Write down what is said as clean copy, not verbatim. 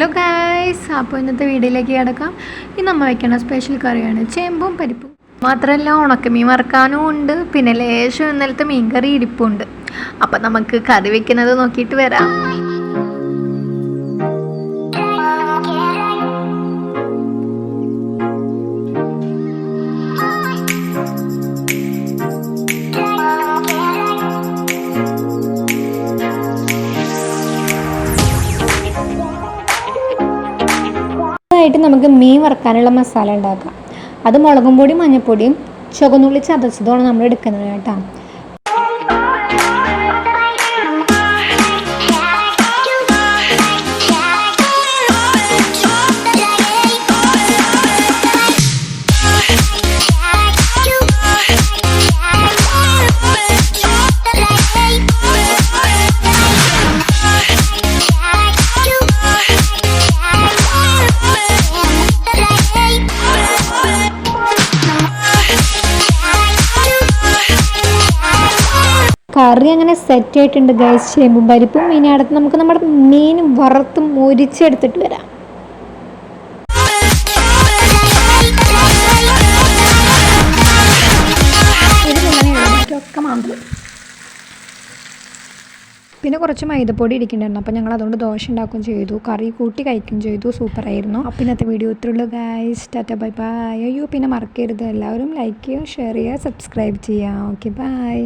Hello guys, അപ്പോൾ ഇന്നത്തെ വീഡിയോയിലേക്ക് കിടക്കാം. ഇന്ന് നമ്മൾ വയ്ക്കുന്ന സ്പെഷ്യൽ കറിയാണ് ചേമ്പും പരിപ്പും. മാത്രമല്ല ഉണക്കമീൻ വറുക്കാനും ഉണ്ട്, പിന്നെ ലേശം ഇന്നലത്തെ മീൻ കറി ഇരിപ്പുണ്ട്. അപ്പം നമുക്ക് കറി വെക്കുന്നത് നോക്കിയിട്ട് വരാം. ായിട്ട് നമുക്ക് മീൻ വറുക്കാനുള്ള മസാല ഉണ്ടാക്കാം. അത് മുളകും പൊടിയും മഞ്ഞൾപ്പൊടിയും ചുവന്നുള്ളി ചതച്ചതോടെ നമ്മൾ എടുക്കുന്നത് കേട്ടോ. കറി അങ്ങനെ സെറ്റ് ആയിട്ടുണ്ട് ഗൈസ്. ചേമ്പും പരിപ്പും മീനടുത്ത് നമുക്ക് നമ്മുടെ മീൻ വറുത്തും മുരിച്ചെടുത്തിട്ട് വരാം. പിന്നെ കുറച്ച് മൈദപ്പൊടി ഇരിക്കുന്നുണ്ടായിരുന്നു. അപ്പോൾ ഞങ്ങൾ അതുകൊണ്ട് ദോശ ഉണ്ടാക്കുകയും ചെയ്തു, കറി കൂട്ടി കഴിക്കുകയും ചെയ്തു. സൂപ്പറായിരുന്നു. അപ്പോൾ ഇന്നത്തെ വീഡിയോ ഇത്രയുള്ളൂ ഗൈസ്. Tata bye bye. അയ്യോ പിന്നെ മറക്കരുത്, എല്ലാവരും ലൈക്ക് ചെയ്യുക, ഷെയർ ചെയ്യുക, സബ്സ്ക്രൈബ് ചെയ്യുക. Okay bye.